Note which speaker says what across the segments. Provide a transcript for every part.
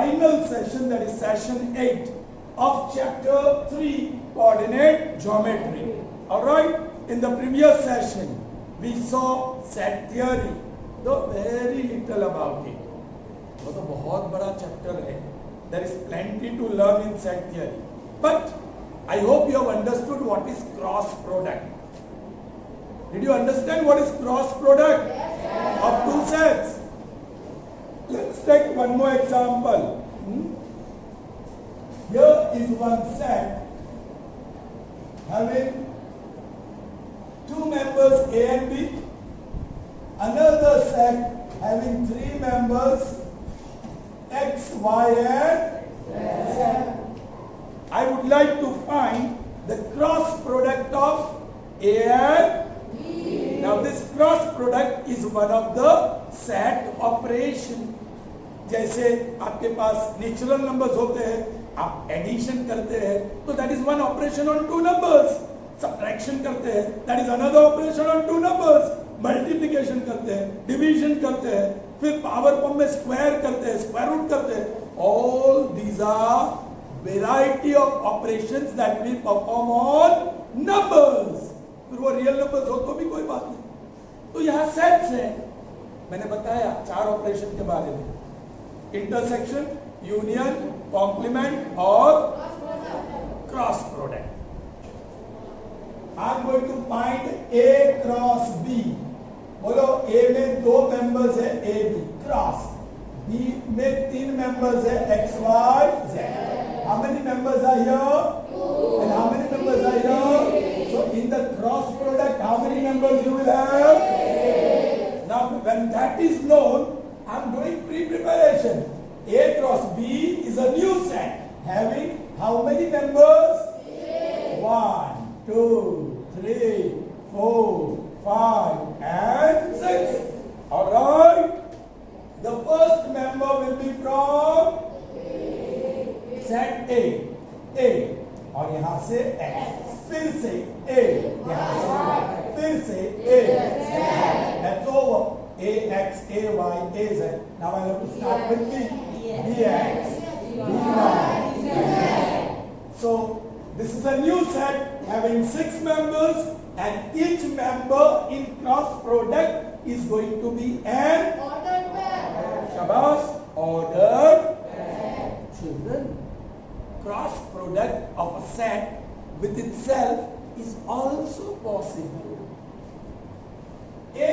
Speaker 1: final session, that is session 8 of chapter 3, coordinate geometry. Alright, in the previous session we saw set theory, though very little about it. वो तो बहुत बड़ा chapter है. There is plenty to learn in set theory. But I hope you have understood what is cross product. Did you understand what is cross product of two sets? Let's take one more example. Here is one set having two members A and B. Another set having three members X, Y and Z. I would like to find the cross product of A and B. Now this cross product is one of the set operation. जैसे आपके पास natural numbers होते हैं, आप addition करते हैं तो that is one operation on two numbers. Subtraction करते हैं, that is another operation on two numbers. Multiplication करते हैं, डिवीजन करते हैं, फिर पावर फॉर्म में स्क्वायर करते हैं, स्क्वायर रूट करते हैं. All these are variety of operations that we perform on numbers. फिर वो रियल नंबर्स हो तो भी कोई बात नहीं. तो यहाँ सेट्स हैं. मैंने बताया चार ऑपरेशन के बारे में: इंटरसेक्शन, यूनियन, कॉम्प्लीमेंट और cross product. I am going to find A cross B. बोलो, ए में दो मेंबर्स है ए बी क्रॉस बी में तीन मेंबर्स है X Y Z. How many members are here and how many members are here? So in the cross product how many members you will have? Now when that is known, I am doing pre-preparation. A cross B is a new set having how many members? 1, 2, 3, 4, 5 and 6. Alright. The first member will be from set A. A. और यहाँ से X. फिर से A. यहाँ से फिर से A. That's over. A X, A Y, A Z. Now I have to start with B. B X, B Y, Z. So this is a new set having 6 members, and each member in cross product is going to be an ordered pair. Shabash, ordered pair. Children, cross product of a set with itself is also possible. A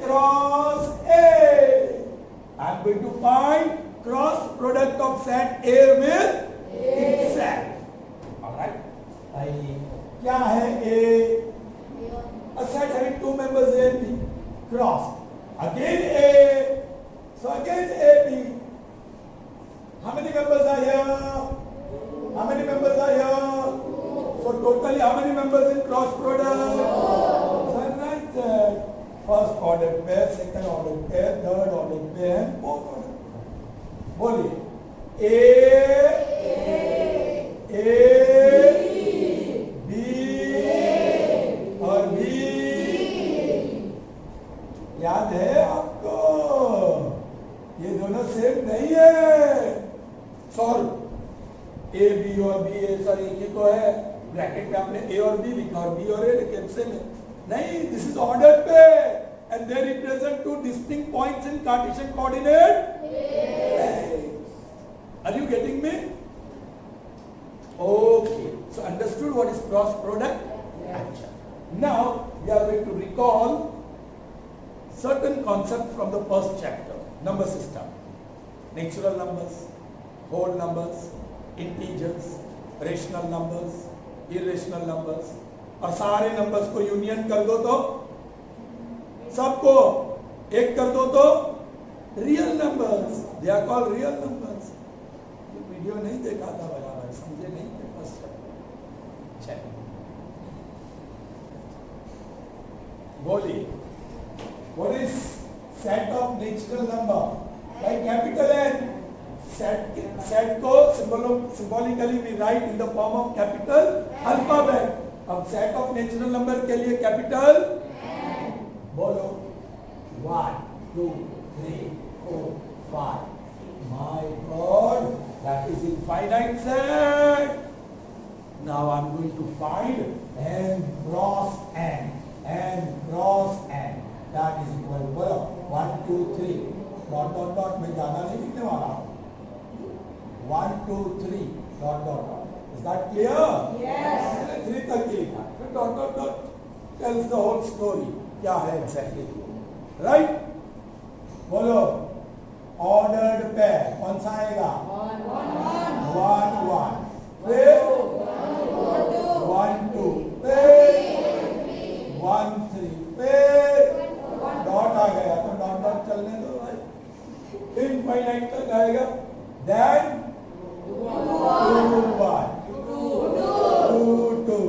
Speaker 1: cross A. I am going to find cross product of set A with itself. Alright. क्या है A? A set having two members A and B. Cross. Again A. So again A B. How many members are here? How many members are here? So totally how many members in cross product? So right there. First order pair, second order pair, third order pair, and fourth order pair. बोलिए A, B और B. याद है आपको? ये दोनों same नहीं है. Solve. A, B और B सर एक ही तो है. ब्रैकेट में आपने A और B लिखा और B और A लिखे, सेम है. नहीं, this is ordered pair and they represent two distinct points in Cartesian coordinate. Are you getting me? Okay, so understood what is cross product? Yeah. Now we are going to recall certain concepts from the first chapter, number system. Natural numbers, whole numbers, integers, rational numbers, irrational numbers. और सारे numbers को union कर दो तो सबको एक कर दो तो real numbers. They are called real numbers. ये वीडियो नहीं देखा था बराबर, समझे नहीं थे फर्स्ट चैप्टर. बोलिए, what is set of natural number? Like capital N. Set को symbolically we write in the form of capital alphabet. अब सेट ऑफ नेचुरल नंबर के लिए कैपिटल बोलो 1, 2, 3, 4, 5. My god, dot dot dot में ज्यादा नहीं लिखने वाला हूं. 1 2 3 dot dot dot. Is that clear?
Speaker 2: Yes.
Speaker 1: 3 तक लिखा, फिर dot dot dot tells the whole story. क्या है एग्जैक्टली, राइट? बोलो. ऑर्डर्ड पेयर कौन सा आएगा? 1 1. फिर 1 2. फिर 1 3. फिर डॉट आ गया तो डॉट डॉट चलने दो भाई, इनफाइनाइट तक आएगा. Then 2 1 2 2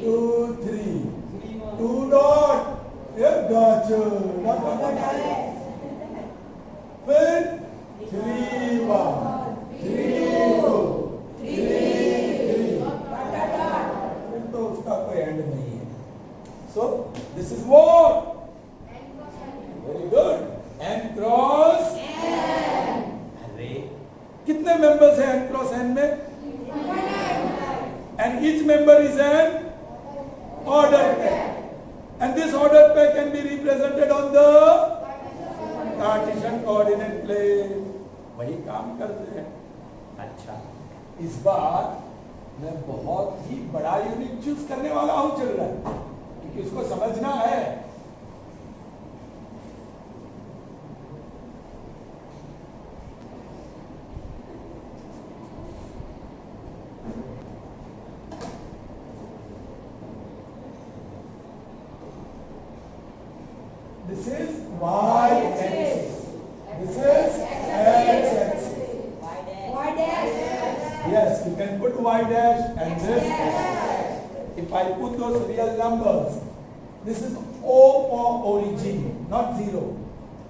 Speaker 1: 2 3 2 dot. फिर डॉट डॉट डॉट. फिर 3 1 3 2 3 फिर तो उसका कोई एंड नहीं है. So this is what. Very good. N cross N. अरे कितने मेंबर्स हैं एन क्रॉस एन में? And each member is an order pair. And this order pair can be represented on the Cartesian coordinate plane. वही काम करते हैं. अच्छा, इस बार मैं बहुत ही बड़ा यूनिट चूज करने वाला हूं चिल्ड्रन, क्योंकि इसको समझना है. This is y-axis. This is x-axis.
Speaker 2: Y dash.
Speaker 1: Yes, you can put y dash and this. If I put those real numbers, this is O for origin, not 0.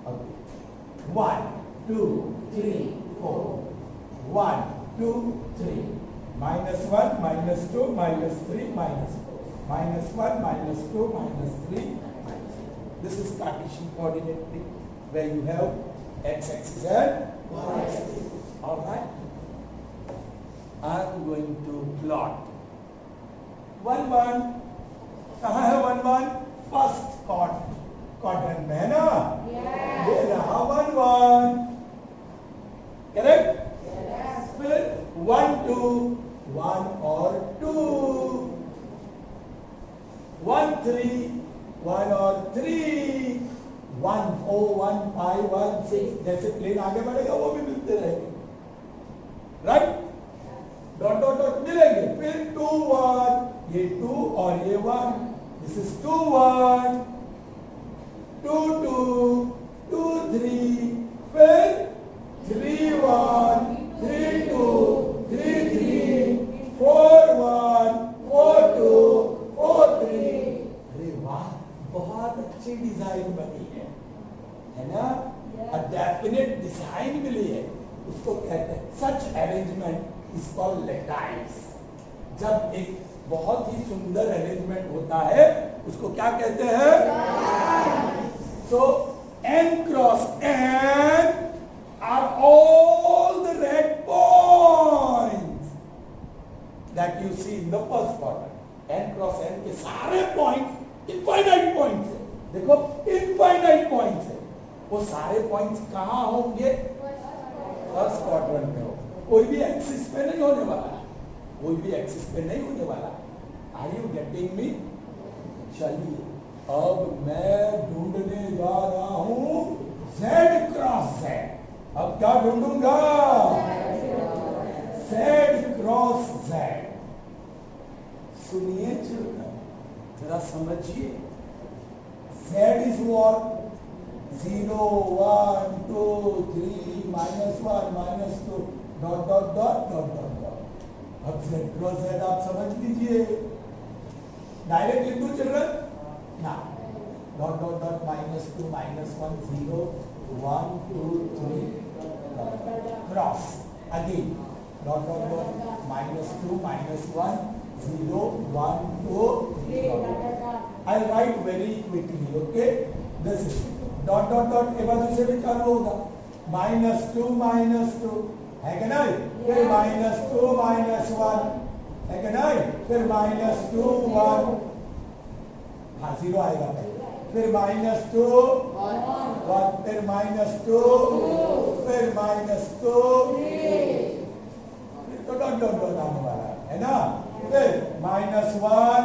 Speaker 1: Okay. 1 2 3 4. 1 2 3. Minus 1 minus 2 minus 3 minus 4. Minus 1 minus 2 minus 3 minus 4. This is Cartesian coordinate thing where you have x-axis and y-axis. All right. I'm going to plot 1 1. कहाँ है 1 1? First quadrant में है ना? ये रहा 1 1. Correct? फिर 1 2 1 और 2. 1 3 1 और 3. 1 4 1 5 1 6. जैसे प्लेन आगे बढ़ेगा वो भी मिलते रहेंगे, राइट? डॉट डॉट डॉट मिलेंगे. फिर 2 1. ये 2 और ये 1. This is 2 1 2 2 2 3. फिर 3 1 3 2 3 3 4 1 4 2 4 3. अरे वाह, बहुत अच्छी डिजाइन बनी है ना? अ डेफिनेट डिजाइन मिली है. उसको कहते हैं सच अरेंजमेंट इज कॉल्ड लैटाइस. जब एक बहुत ही सुंदर अरेंजमेंट होता है उसको क्या कहते हैं? सो n cross n are all the red points that you see in the first quadrant. n cross n के सारे पॉइंट्स इनफाइनाइट पॉइंट्स है. देखो इनफाइनाइट पॉइंट्स है. वो सारे पॉइंट्स कहां होंगे? फर्स्ट क्वाड्रेंट में हो. कोई भी एक्सिस पे नहीं होने वाला. कोई भी एक्सिस पे नहीं होने वाला. Are you getting me? चलिए अब मैं ढूंढने जा रहा हूं Z क्रॉस Z. अब क्या ढूंढूंगा? Z cross Z. सुनिए चिल्ड्रन, जरा समझिए. Z is what? 0 1 2 3 -1 -2 dot dot dot dot dot dot. अब Z क्रॉस Z आप समझ लीजिए. डायरेक्ट लिख दो चिल्ड्रन ना. Dot dot dot -2 -1 0 1 2 3 cross again dot dot dot -2 -1 0 1 2 3. I'll write very quickly. Okay, this is dot dot dot के बाद से भी चालू होगा. -2 है कि नहीं? फिर -2 -1 है कि नहीं? फिर -2 1. हाँ 0 आएगा. फिर -2 1 1 फिर -2 फिर -2 तो डॉट डॉट डॉट आने वाला है ना। फिर -1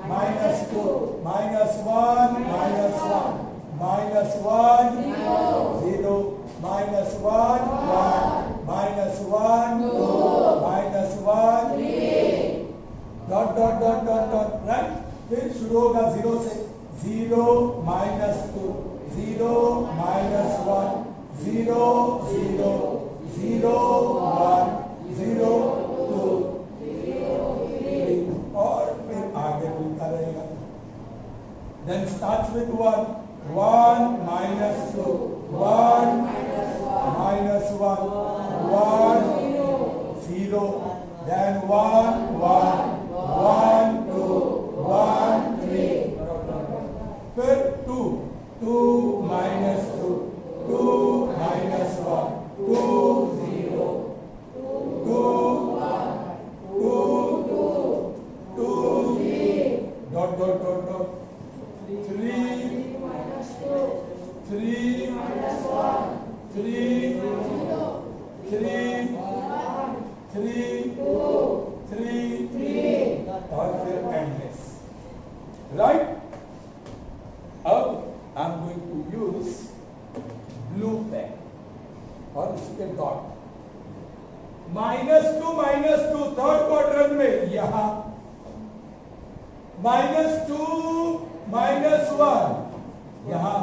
Speaker 1: -2 -1 -1 -1 0 -1 1 -1 2 -1 dot dot dot dot dot right. फिर शुरू होगा 0 से 0 -2 0 -1 0 0 0 1 0 2 और फिर आगे मिलता रहेगा। Then starts with 1 1 -2 1 -1 1 0 then 1 1 1 2 1 3 फिर 2 2 -2 2 -1 2 0 2 dot dot dot dot 3 3 3 और फिर endless, right? अब I'm going to use blue pen और इसके डॉट -2 थर्ड क्वाड्रेंट में यहां -2 -1 यहां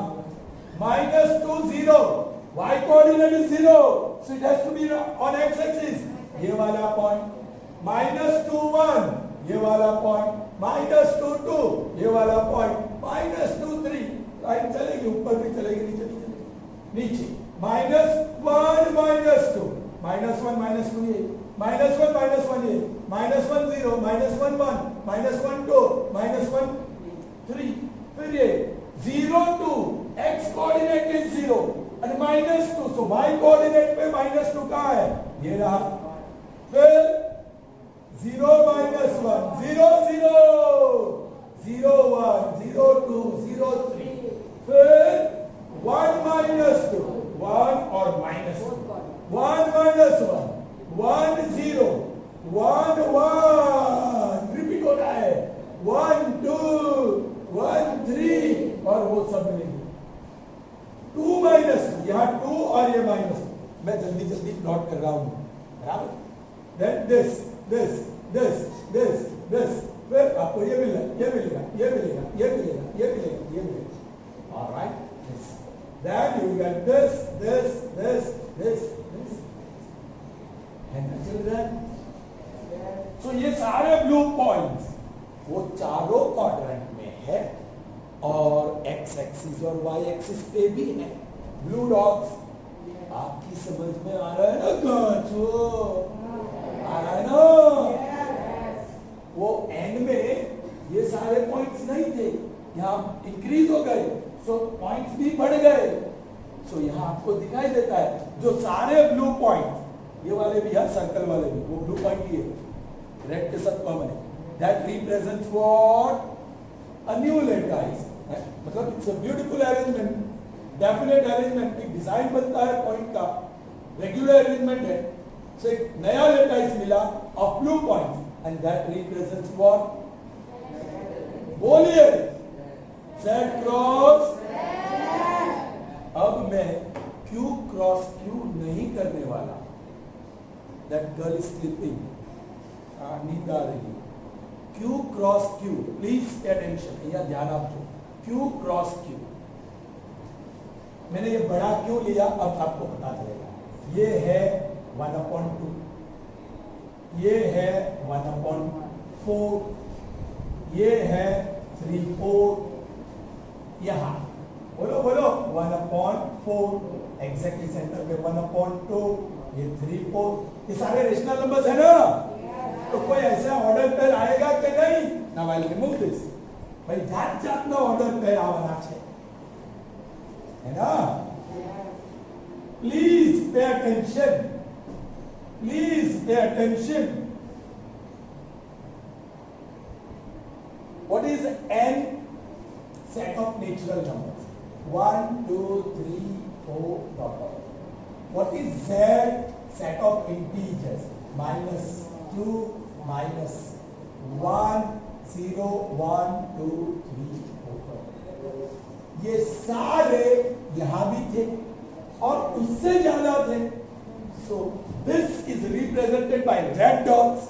Speaker 1: -2 0 y coordinate is 0 so it has to be on x axis ये वाला पॉइंट -2 1 ये वाला पॉइंट -2 2 ये वाला पॉइंट -2 3 लाइन चलेगी ऊपर भी चलेगी नीचे भी चलेगी नीचे -1 -2 -1 -2 ये -1 -1 ये -1 0 -1 1 -1 2 -1 3 फिर ये 0 2 x कोऑर्डिनेट इज 0 और -2 तो y कोऑर्डिनेट पे -2 कहां है ये रहा। फिर 0 -1 0 0 0 1 0 2 0 3 फिर 1 -2 1 और -2 1 -1 1 0 1 1 रिपीट हो रहा है 1 2 1 3 और वो सब मिलेंगे 2 -2 यहाँ 2 और ये -2 मैं जल्दी जल्दी प्लॉट कर रहा हूँ बराबर। Then this फिर आपको ये मिलेगा ये मिलेगा ये मिलेगा ये मिलेगा ये मिलेगा ये मिलेगा all right this then you get this and the children so ये सारे ब्लू पॉइंट्स वो चारों क्वाड्रेंट में है और x एक्सिस और y एक्सिस पे भी है ब्लू डॉट्स। आपकी समझ में आ रहा है ना गांचो आ रहा है ना वो एंड में ये सारे पॉइंट्स नहीं थे यहाँ इंक्रीज हो गए सो पॉइंट्स भी बढ़ गए सो यहाँ आपको दिखाई देता है जो सारे ब्लू पॉइंट ये वाले भी है सर्कल वाले भी वो ब्लू पॉइंट ही है रेड के साथ कॉमन है that represents what a new lattice मतलब it's a beautiful arrangement definite arrangement की डिजाइन बनता है पॉइंट का रेगुलर अरेंजमेंट है सो एक नया लेटाइस मिला of blue point and that represents what बोलिए Z क्रॉस अब मैं Q क्रॉस Q नहीं करने वाला that girl is sleeping नींद आ रही है Q cross Q please pay attention यहाँ ध्यान आप दो Q क्रॉस Q मैंने ये बड़ा क्यों लिया अब आपको पता चलेगा ये है 1/2 ये है 1/4 ये है 3/4 यहाँ बोलो बोलो 1/4 एग्जैक्टली सेंटर पे 1/2 ये 3/4 ये सारे रेशनल नंबर्स है ना तो कोई ऐसा ऑर्डर पेयर आएगा कि नहीं now I will remove this भाई जात जातनो ऑर्डर पेयर આવવાના છે है ना please pay attention Please pay attention. What is n set of natural numbers? 1 2 3 4 dot dot. What is Z? Set of integers. -2 -1 0 1 2 3 4. ये सारे यहां भी थे और उससे ज्यादा थे. So this is represented by red dots.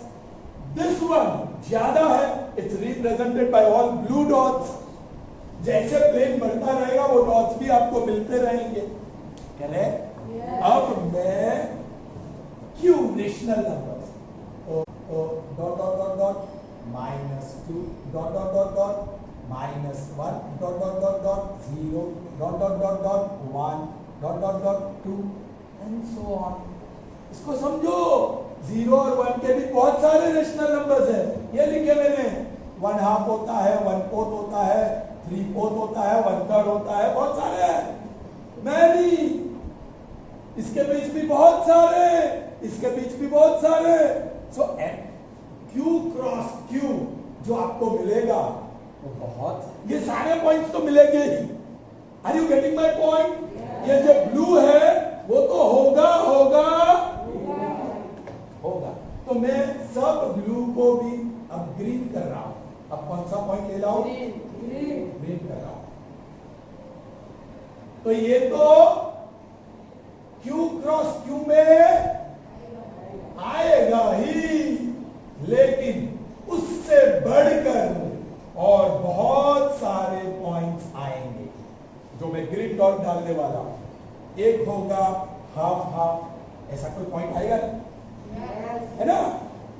Speaker 1: This one ज्यादा है, it's represented by all blue dots. जैसे प्लेन बढ़ता रहेगा वो डॉट्स भी आपको मिलते रहेंगे. करेक्ट? अब मैं क्यों rational numbers dot dot dot dot -2 dot dot dot dot -1 dot dot dot dot 0 dot dot dot dot 1 dot dot dot 2 and so on. इसको समझो. 0 और 1 के भी बहुत सारे रेशनल नंबर्स हैं. ये लिखे मैंने. 1/2 होता है, 1/4 होता है, 3/4 होता है, 1/3 होता है, बहुत सारे हैं. मैनी. इसके बीच भी बहुत सारे, इसके बीच भी बहुत सारे. सो Q क्रॉस Q जो आपको मिलेगा वो बहुत, ये सारे पॉइंट्स तो मिलेंगे ही. Are you getting my point? ये जो ब्लू है वो तो होगा होगा होगा. तो मैं सब ब्लू को भी अब ग्रीन कर रहा हूं. अब कौन सा पॉइंट ले लाऊं? ग्रीन कर रहा हूं. तो ये तो Q क्रॉस Q में आएगा ही, लेकिन उससे बढ़कर और बहुत सारे पॉइंट्स आएंगे जो मैं ग्रीन डॉट डालने वाला हूं. एक होगा हाफ हाफ, ऐसा कोई पॉइंट आएगा है ना?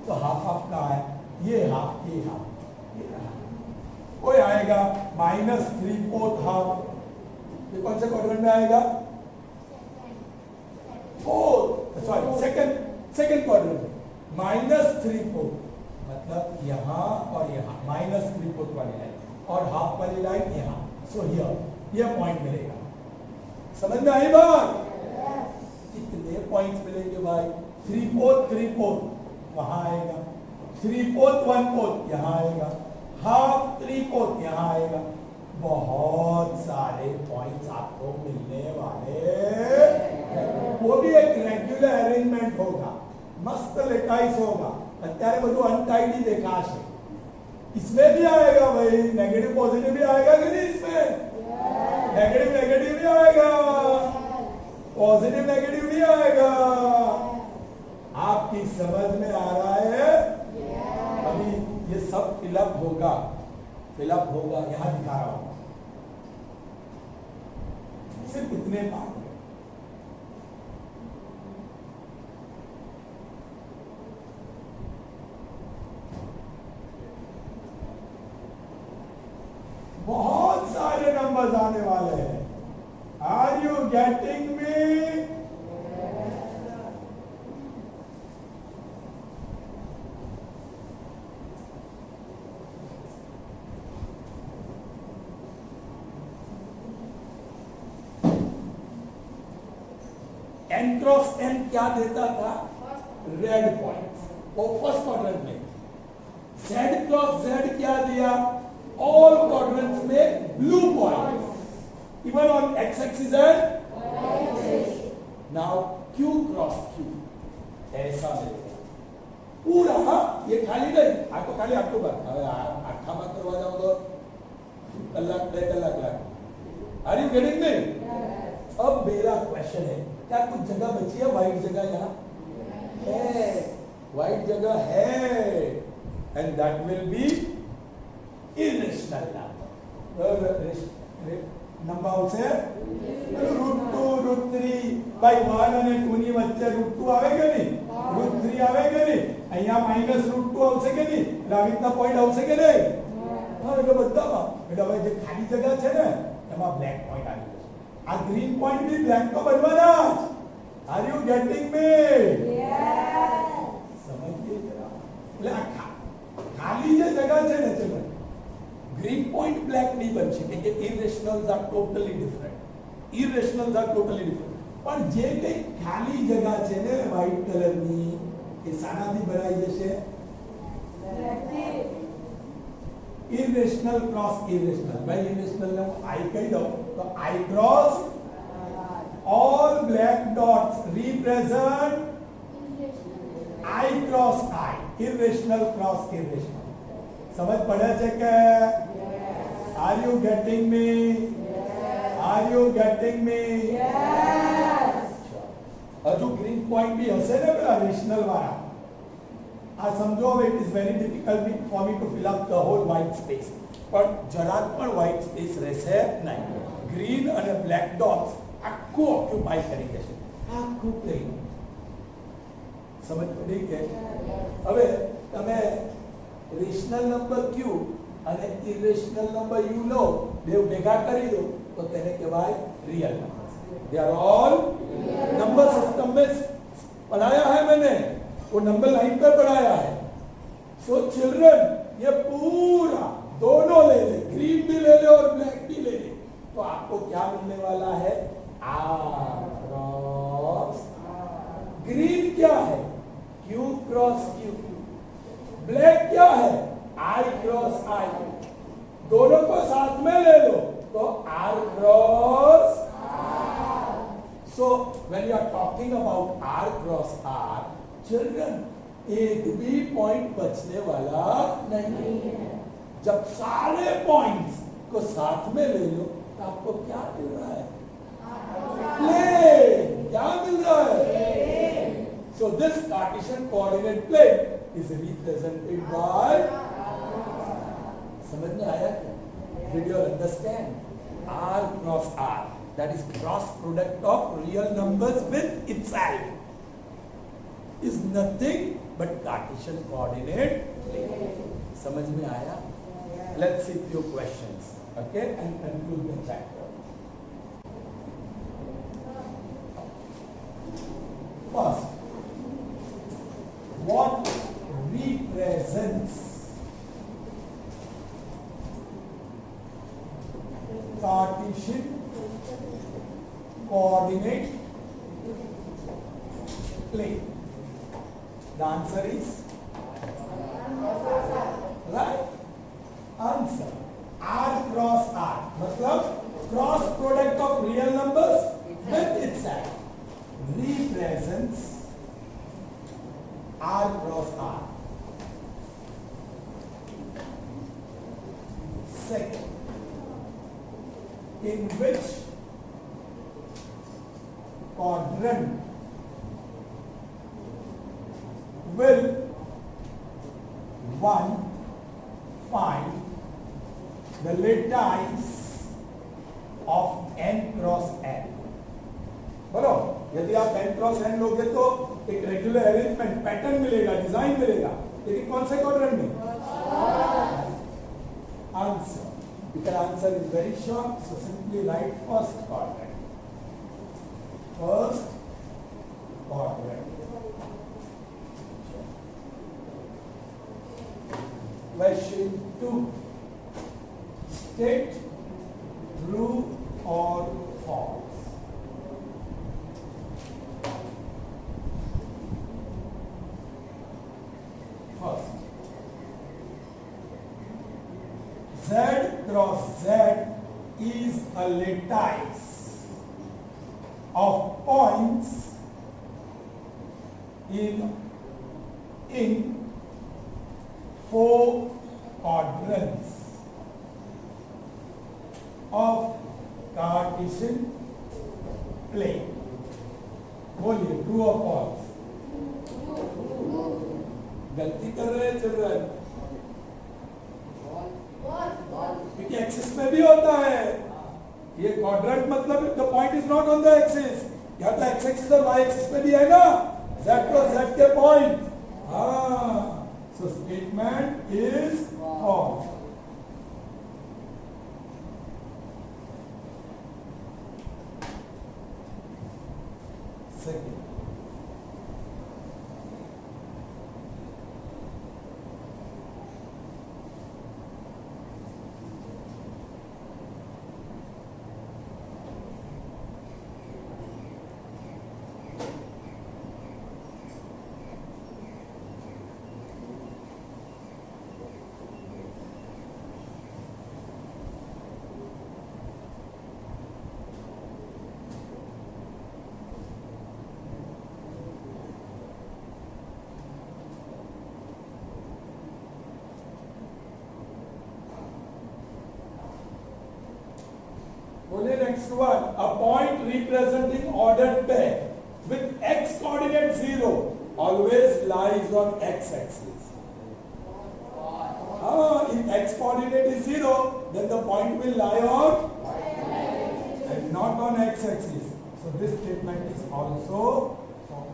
Speaker 1: तो हाफ हाफ का है, ये हाफ, ये हाफ. कोई आएगा -3/4 हाफ. ये कौन से क्वाड्रेंट में आएगा? सेकंड क्वाड्रेंट में. -3/4 मतलब यहां और यहां -3/4 वाली लाइन और हाफ वाली लाइन यहां. सो हियर ये पॉइंट मिलेगा. समझ में आई बात? कितने पॉइंट्स मिलेंगे भाई? 3/4 वहां आएगा, 3/4 1/4 यहां आएगा, हाफ 3/4 यहां आएगा. बहुत सारे पॉइंट्स आपको मिलने वाले. वो भी एक रेग्युलर अरेंजमेंट होगा, मस्त लेटाइस होगा. અત્યારે બધું અનટાઈડી દેખાશે. इसमें भी आएगा भाई, नेगेटिव पॉजिटिव भी आएगा कि नहीं? इसमें नेगेटिव भी आएगा, पॉजिटिव नेगेटिव भी आएगा. आपकी समझ में आ रहा है? अभी ये सब फिलअप होगा. यहां दिखा रहा हूं सिर्फ इतने पार्ट. बहुत सारे नंबर्स आने वाले हैं. Are you getting me? n cross n क्या देता था? Red point. वो फर्स्ट क्वाड्रेंट में. z क्रॉस z क्या दिया? All quadrants में blue points, even on x-axis and y-axis. Now Q cross Q ऐसा मिलेगा पूरा. ये खाली नहीं, आपको खाली अक्टूबर आठा मत करवा जाओ तो कलाक 2 कलाक लाग. Are you getting me? अब मेरा क्वेश्चन है, क्या कुछ जगह बची है? व्हाइट जगह यहाँ है, व्हाइट जगह है, and that will be irrational number. Number આવશે √2 √3 ભાઈ 1 અને 2 ની વચ્ચે √2 આવે કે નહીં? √3 આવે કે નહીં? અહીંયા -√2 આવશે કે નહીં? એટલે આવી રીતના પોઈન્ટ આવશે કે નહીં? હા, એટલે બધામાં. એટલે હવે જે ખાલી જગ્યા છે ને એમાં બ્લેક પોઈન્ટ આવી જશે. આ ગ્રીન પોઈન્ટ બી બ્લેક તો બનવાના જ. Are you getting me? Yes. સમજીએ જરા. એટલે આ ખાલી જે જગ્યા છે ને, ચલો ग्रीन पॉइंट ब्लैक नहीं बन શકે કે ઇરેશનલ્સ આર ટોટલી ડિફરન્ટ. પણ જે કઈ ખાલી જગ્યા છે ને વ્હાઈટ કલરની, એ સાનાથી ભરાઈ જશે? इरेशनल क्रॉस इरेशनल, मैं इरेशनल ने आई कही दो तो I cross all black dots represent I cross I, irrational cross irrational. समझ पड़े છે કે? Are you getting me? Are you getting me? હજુ ગ્રીન પોઈન્ટ બી હશે ને પેલા રેશનલ વાળા. આ સમજો હવે it is very difficult for me to fill up the whole white space, પણ જરાક પણ વ્હાઇટ સ્પેસ રહેશે નહીં. ગ્રીન અને બ્લેક ડોટ્સ આખું ઓક્યુપાય કરી દેશે, આખું પ્લેન. સમજ પડી કે? હવે તમે રેશનલ નંબર ક્યુ અને ઇરેશનલ નંબર યુ લો, બે ભેગા કરી દો તો તેને કહેવાય real numbers. They are all number system में पढ़ाया है मैंने, वो नंबर लाइन पर पढ़ाया है. सो चिल्ड्रन ये पूरा दोनों ले ले, ग्रीन भी ले ले और ब्लैक भी ले ले, तो आपको क्या मिलने वाला है? Are cross. ग्रीन क्या है? Q cross Q. ब्लैक क्या है? I cross I. दोनों को साथ में ले लो तो R cross R. So when you are talking about R cross R, children एक भी पॉइंट बचने वाला नहीं है. जब सारे पॉइंट्स को साथ में ले लो तो आपको क्या मिल रहा है? प्लेन. क्या मिल रहा है? So this Cartesian coordinate plane is represented by. समझ में आया क्या? Did you understand? R cross R, that is cross product of real numbers with itself, is nothing but Cartesian coordinate plane. समझ में आया? Let's see few questions, okay, and conclude the chapter. First, what represents Cartesian coordinate plane? The answer is right. Answer R cross R, मतलब cross product of real numbers with itself represents R cross R. Second, in which quadrant will one find the lattice of n cross n? बोलो, यदि आप n cross n लोगे तो एक regular arrangement pattern मिलेगा, design मिलेगा, लेकिन कौन से क्वाड्रेंट में? Answer, because answer is very short, so simply write first quadrant. First quadrant. Question 2. State true or false. First, Z cross Z is a lattice of points in four quadrants of Cartesian plane. बोलिए, true और false? गलती कर रहे हैं children, क्योंकि axis में भी होता है ये क्वाड्रेंट, मतलब the point is not on the axis. यहाँ तो एक्स एक्सिस और वाई एक्सिस पे भी है ना, जेड क्रॉस जेड के पॉइंट. हाँ, so statement is false. Second, बोले next one, a point representing ordered pair with x coordinate 0 always lies on x axis. If x coordinate is 0, then the point will lie on and not on x axis. So this statement is also false.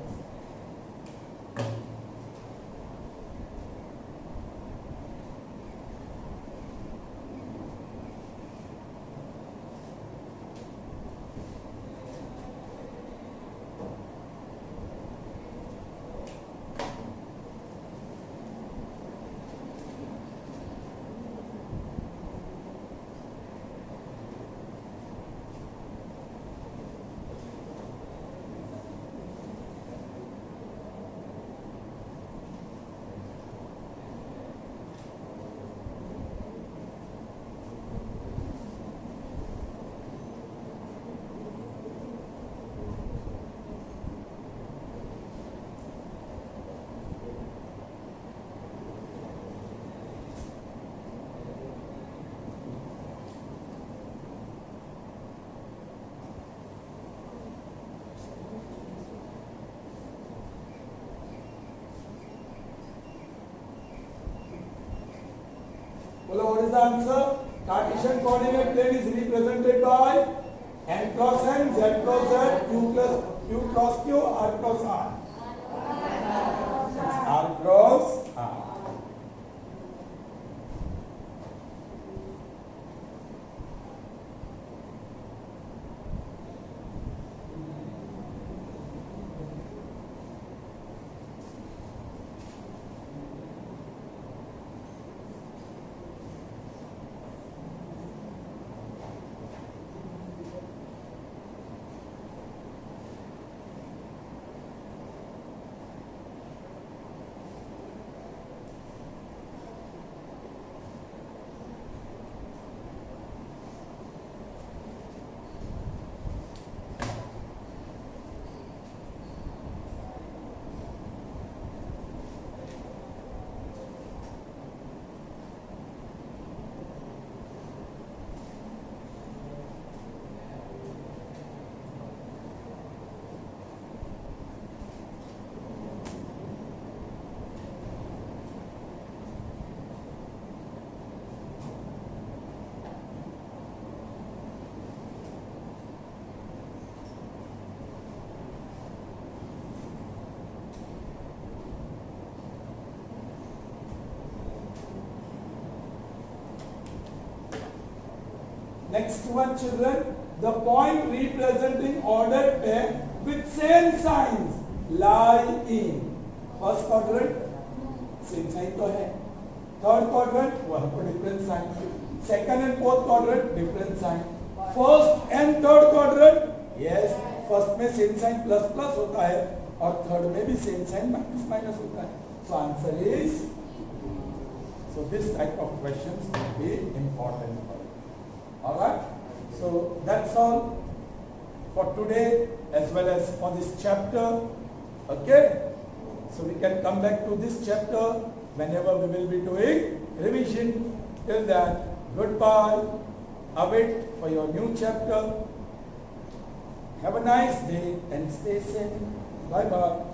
Speaker 1: What is the answer? Cartesian coordinate plane is represented by n cross n, z cross z, q cross q, r cross r. It's r cross r. Next one, children, the point representing ordered pair with same signs lie in first quadrant, same sign तो है, third quadrant वहाँ पर different sign, second and fourth quadrant different sign, first and third quadrant yes, first में same sign plus plus होता है और third में भी same sign minus minus होता है. So answer is, so this type of questions will be important for you. Alright, so that's all for today as well as for this chapter. Okay, so we can come back to this chapter whenever we will be doing revision. Till then, goodbye. Await for your new chapter. Have a nice day and stay safe. Bye bye.